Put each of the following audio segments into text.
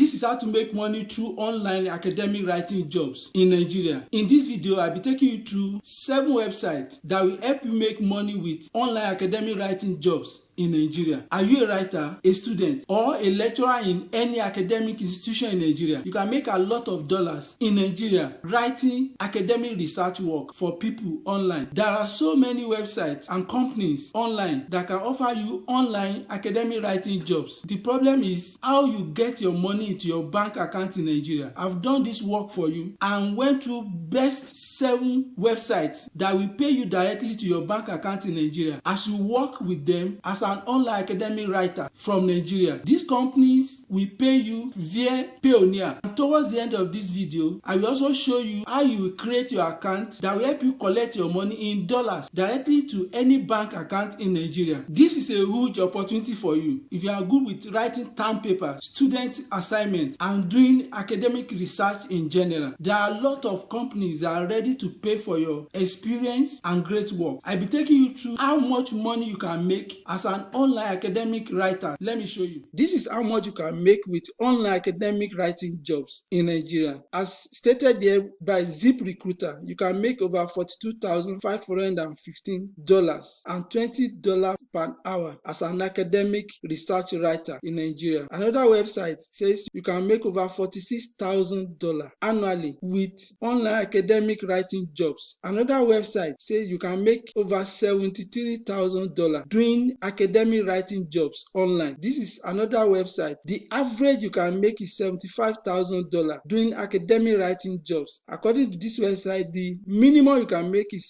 This is how to make money through online academic writing jobs in Nigeria. In this video, I'll be taking you through 7 websites that will help you make money with online academic writing jobs in Nigeria. Are you a writer, a student, or a lecturer in any academic institution in Nigeria? You can make a lot of dollars in Nigeria writing academic research work for people online. There are so many websites and companies online that can offer you online academic writing jobs. The problem is how you get your money into your bank account in Nigeria. I've done this work for you and went through best 7 websites that will pay you directly to your bank account in Nigeria as you work with them as an online academic writer from Nigeria. These companies will pay you via Pioneer. And towards the end of this video, I will also show you how you will create your account that will help you collect your money in dollars directly to any bank account in Nigeria. This is a huge opportunity for you if you are good with writing term papers, student assignments, and doing academic research in general. There are a lot of companies that are ready to pay for your experience and great work. I'll be taking you through how much money you can make as an online academic writer. Let me show you. This is how much you can make with online academic writing jobs in Nigeria. As stated there by ZipRecruiter, you can make over $42,515 and $20 per hour as an academic research writer in Nigeria. Another website says you can make over $46,000 annually with online academic writing jobs. Another website says you can make over $73,000 doing academic writing jobs online. This is another website. The average you can make is $75,000 doing academic writing jobs. According to this website, the minimum you can make is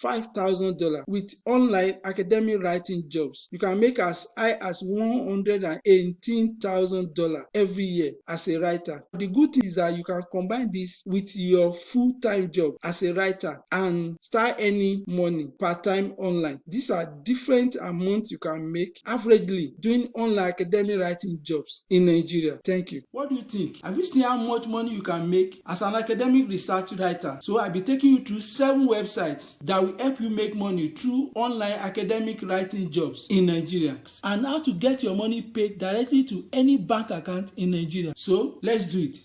$65,000 with online academic writing jobs. You can make as high as $118,000 every year as a writer. The good thing is that you can combine this with your full-time job as a writer and start earning money part-time online. These are different amounts you can make averagely doing online academic writing jobs in Nigeria. Thank you. What do you think? Have you seen how much money you can make as an academic research writer? So I'll be taking you through 7 websites that will help you make money through online academic writing jobs in Nigeria and how to get your money paid directly to any bank account in Nigeria. So let's do it.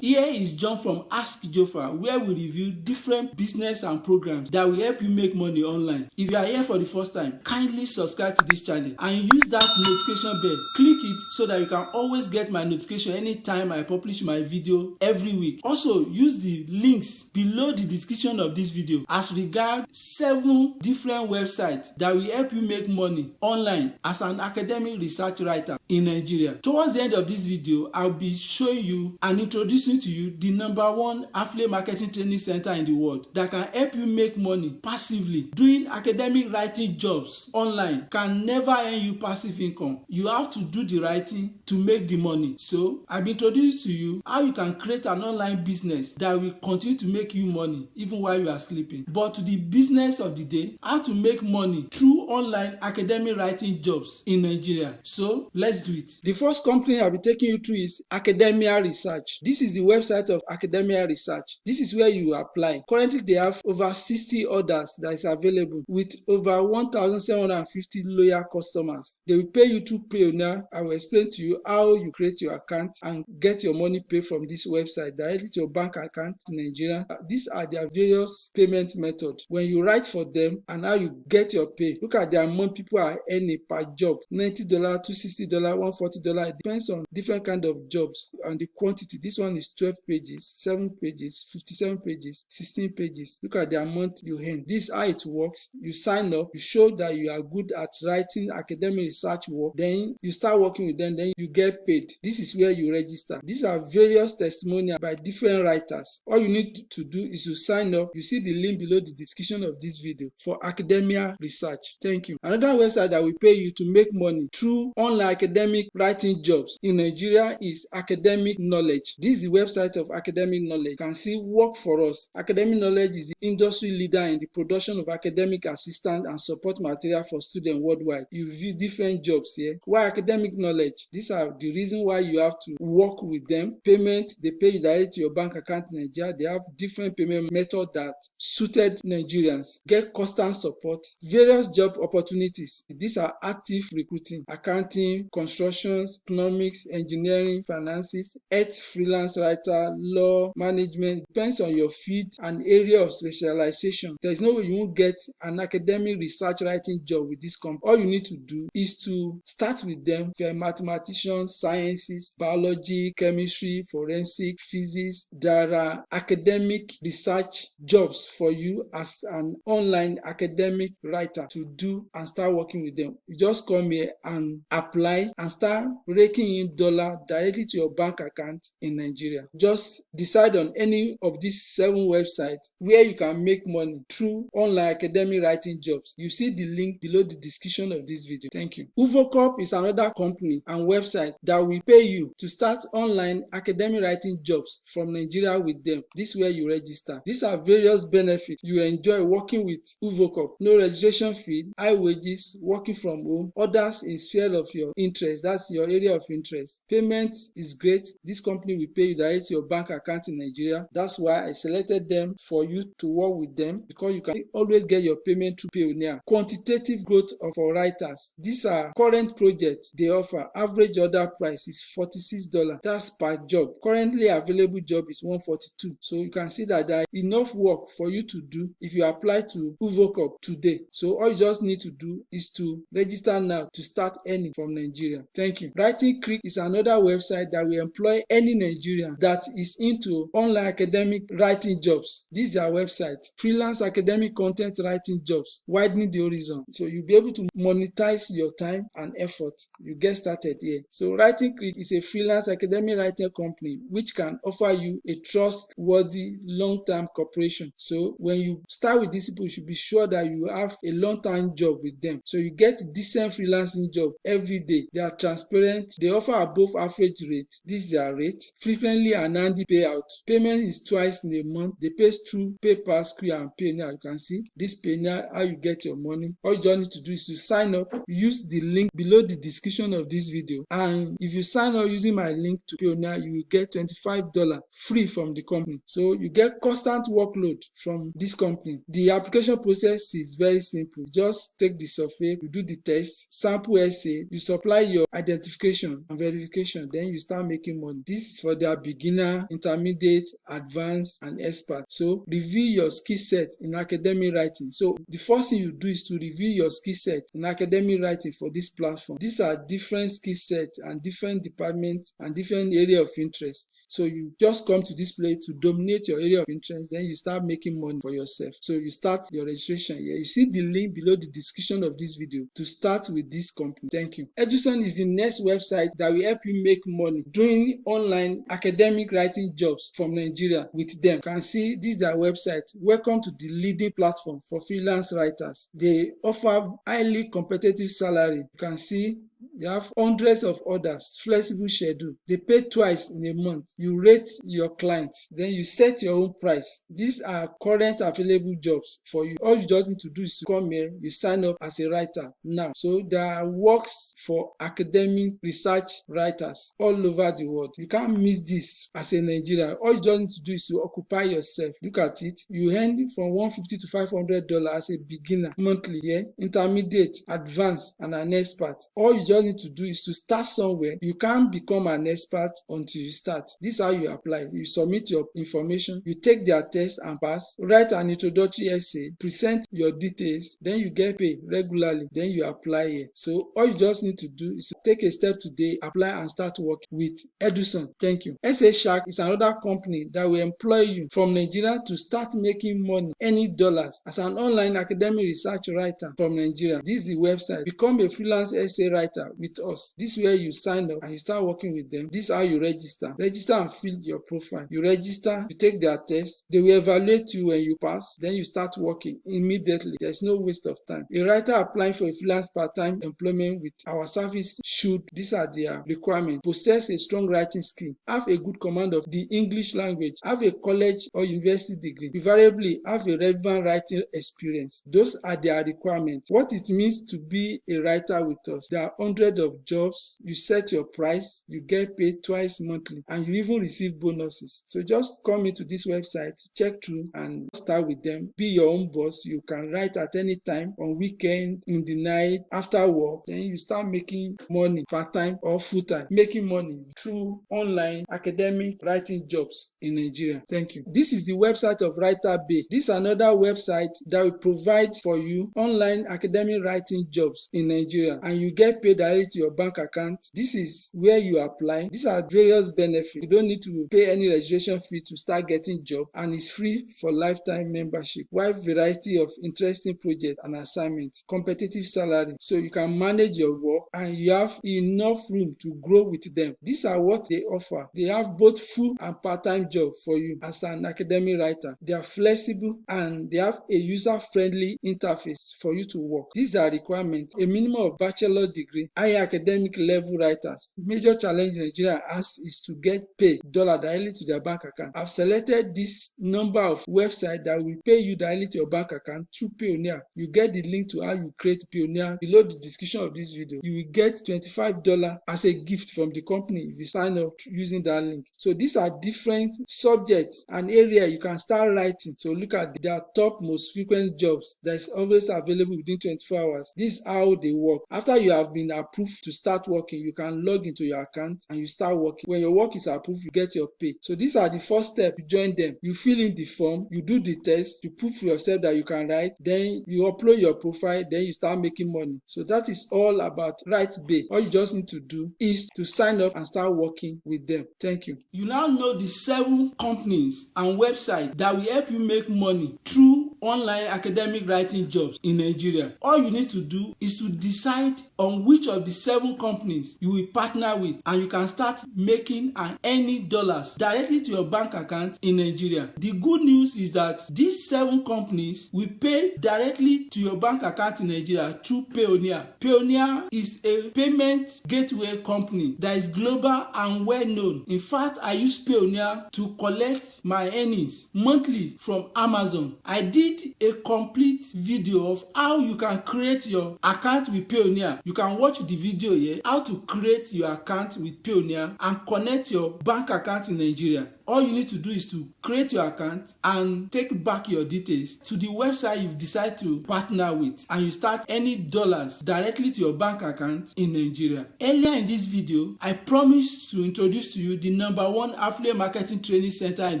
Here is John from Ask JOFA, where we review different business and programs that will help you make money online. If you are here for the first time, kindly subscribe to this channel and use that notification bell. Click it so that you can always get my notification anytime I publish my video every week. Also, use the links below the description of this video as regard 7 different websites that will help you make money online as an academic research writer in Nigeria. Towards the end of this video, I'll be showing you and introducing to you the #1 affiliate marketing training center in the world that can help you make money passively. Doing academic writing jobs online can never earn you passive income. You have to do the writing to make the money. So I've introduced to you how you can create an online business that will continue to make you money even while you are sleeping. But to the business of the day, how to make money through online academic writing jobs in Nigeria. So let's do it. The first company I'll be taking you through is Academia Research. This is the website of Academia Research. This is where you apply. Currently, they have over 60 orders that is available with over 1,750 loyal customers. They will pay you through Pioneer. I will explain to you how you create your account and get your money paid from this website directly to your bank account in Nigeria. These are their various payment methods. When you write for them and how you get your pay, look at the amount people are earning per job. $90, $260, $140. It depends on different kind of jobs and the quantity. This one is 12 pages, 7 pages, 57 pages, 16 pages. Look at the amount you earn. This is how it works. You sign up, you show that you are good at writing academic research work, then you start working with them, then you get paid. This is where you register. These are various testimonials by different writers. All you need to do is to sign up. You see the link below the description of this video for Academia Research. Thank you. Another website that will pay you to make money through online academic writing jobs in Nigeria is Academic Knowledge. This is the website of Academic Knowledge. You can see Work for Us. Academic Knowledge is the industry leader in the production of academic assistance and support material for students worldwide. You view different jobs here. Why Academic Knowledge? These are the reason why you have to work with them. Payment, they pay you directly to your bank account in Nigeria. They have different payment method that suited Nigerians. Get constant support. Various job opportunities. These are active recruiting, accounting, constructions, economics, engineering, finances, health, freelance writer, law, management. Depends on your field and area of specialization. There is no way you won't get an academic research writing job with this company. All you need to do is to start with them. If you're a mathematician, sciences, biology, chemistry, forensic, physics, there are academic research jobs for you as an online academic writer to do and start working with them. You just come here and apply and start raking in dollar directly to your bank account in Nigeria. Just decide on any of these 7 websites where you can make money through online academic writing jobs. You see the link below the description of this video. Thank you. UvoCorp is another company and website that will pay you to start online academic writing jobs from Nigeria with them. This is where you register. These are various benefits you enjoy working with UvoCorp. No registration fee, high wages, working from home, others in sphere of your interest. That's your area of interest. Payment is great. This company will pay you directly to your bank account in Nigeria. That's why I selected them for you to work with them, because you can always get your payment through Payoneer. Quantitative growth of our writers. These are current projects they offer. Average order price is $46. That's per job. Currently available job is $142. So you can see that there is enough work for you to do if you apply to UvoCorp today. So all you just need to do is to register now to start earning from Nigeria. Thank you. Writingcreek is another website that will employ any Nigerian that is into online academic writing jobs. This is their website. Freelance academic content writing jobs, widening the horizon. So you'll be able to monetize your time and effort. You get started here. So Writingcreek is a freelance academic writing company which can offer you a trustworthy long-term cooperation. So when you start with these people, you should be sure that you have a long-term job with them. So you get decent freelancing job every day. They are transparent. They offer above average rate. This is their rate. Frequently and handy payout. Payment is twice in a month. They pay through PayPal, Square, and Payoneer. You can see this Payoneer, how you get your money. All you just need to do is to sign up. Use the link below the description of this video. And if you sign up using my link to Payoneer, you will get $25 free from the company. So you get constant workload from this company. The application process is very simple. Just take the survey, you do the test, sample essay, you supply your identification and verification, then you start making money. This is for their beginner, intermediate, advanced, and expert. So review your skill set in academic writing. So the first thing you do is to review your skill set in academic writing for this platform. These are different skill sets and different departments and different area of interest. So you just come to this place to dominate your area of interest, then you start making money for yourself. So you start your registration here. You see the link below the description of this video to start with this company. Thank you. Edusson is the next website that will help you make money doing online academic writing jobs from Nigeria with them. You can see this is their website. Welcome to the leading platform for freelance writers. They offer highly competitive salary. You can see they have hundreds of orders, flexible schedule. They pay twice in a month. You rate your clients, then you set your own price. These are current available jobs for you. All you just need to do is to come here, you sign up as a writer now. So there are works for academic research writers all over the world. You can't miss this as a Nigerian. All you just need to do is to occupy yourself. Look at it. You earn from $150 to $500 as a beginner monthly here, intermediate, advanced, and an expert. All you just need to do is to start somewhere. You can't become an expert until you start. This is how you apply. You submit your information, you take their test and pass, write an introductory essay, present your details, then you get paid regularly, then you apply here. So all you just need to do is to take a step today, apply and start working with Edusson. Thank you. SA Shark is another company that will employ you from Nigeria to start making money, any dollars, as an online academic research writer from Nigeria. This is the website. Become a freelance essay writer with us. This is where you sign up and you start working with them. This is how you register. Register and fill your profile. You register, you take their test, they will evaluate you when you pass, then you start working immediately. There's no waste of time. A writer applying for a freelance part-time employment with our service should, these are their requirements: possess a strong writing skill, have a good command of the English language, have a college or university degree, preferably have a relevant writing experience. Those are their requirements. What it means to be a writer with us: there are hundreds of jobs, you set your price, you get paid twice monthly, and you even receive bonuses. So just come into this website, check through and start with them. Be your own boss. You can write at any time, on weekend, in the night, after work. Then you start making money part-time or full-time, making money through online academic writing jobs in Nigeria. Thank you. This is the website of WriterBay. This is another website that will provide for you online academic writing jobs in Nigeria, and you get paid directly to your bank account. This is where you apply. These are various benefits. You don't need to pay any registration fee to start getting job, and it's free for lifetime membership. Wide variety of interesting projects and assignments, competitive salary, so you can manage your work and you have enough room to grow with them. These are what they offer. They have both full and part-time job for you as an academic writer. They are flexible and they have a user-friendly interface for you to work. These are requirements: a minimum of bachelor degree, high academic level writers. Major challenge Nigeria has is to get paid dollar directly to their bank account. I've selected this number of websites that will pay you directly to your bank account through Payoneer. You get the link to how you create Payoneer below the description of this video. You will get $25 as a gift from the company if you sign up using that link. So these are different subjects and area you can start writing. So look at their top most frequent jobs that is always available within 24 hours. This is how they work. After you have been approved to start working, you can log into your account and you start working. When your work is approved, you get your pay. So these are the first steps. You join them. You fill in the form, you do the test, you prove for yourself that you can write, then you upload your profile, then you start making money. So that is all about WriterBay. All you just need to do is to sign up and start working with them. Thank you. You now know the 7 companies and websites that will help you make money through online academic writing jobs in Nigeria. All you need to do is to decide on which of the 7 companies you will partner with, and you can start making and earning dollars directly to your bank account in Nigeria. The good news is that these 7 companies will pay directly to your bank account in Nigeria through Payoneer. Payoneer is a payment gateway company that is global and well known. In fact, I use Payoneer to collect my earnings monthly from Amazon. I did a complete video of how you can create your account with Payoneer. You can watch the video here, how to create your account with Payoneer and connect your bank account in Nigeria. All you need to do is to create your account and take back your details to the website you've decided to partner with, and you start earning dollars directly to your bank account in Nigeria. Earlier in this video, I promised to introduce to you the #1 affiliate marketing training center in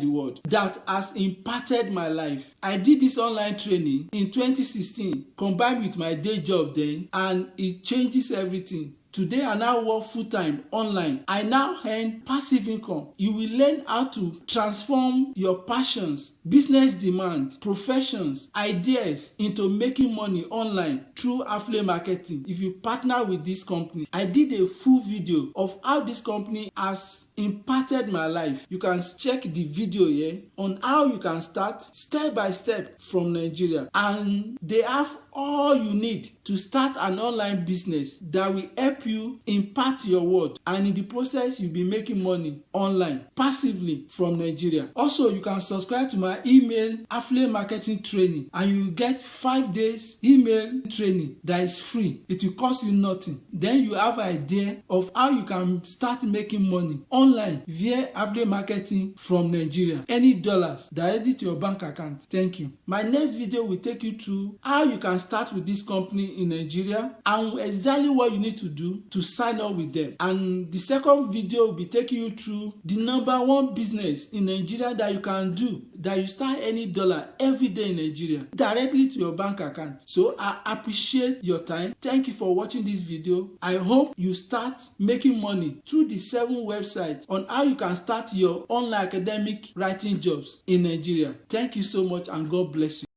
the world that has impacted my life. I did this online training in 2016 combined with my day job then, and it changes everything. Today, I now work full-time online. I now earn passive income. You will learn how to transform your passions, business demand, professions, ideas into making money online through affiliate marketing if you partner with this company. I did a full video of how this company has impacted my life. You can check the video here on how you can start step by step from Nigeria, and they have all you need to start an online business that will help you impact your world, and in the process you'll be making money online passively from Nigeria. Also, you can subscribe to my email affiliate marketing training and you get 5 days email training that is free. It will cost you nothing. Then you have an idea of how you can start making money online via affiliate marketing from Nigeria. Any dollars directly to your bank account. Thank you. My next video will take you through how you can start with this company in Nigeria and exactly what you need to do to sign up with them. And the second video will be taking you through the #1 business in Nigeria that you can do, that you start any dollar every day in Nigeria directly to your bank account. So I appreciate your time. Thank you for watching this video. I hope you start making money through the 7 websites on how you can start your online academic writing jobs in Nigeria. Thank you so much and God bless you.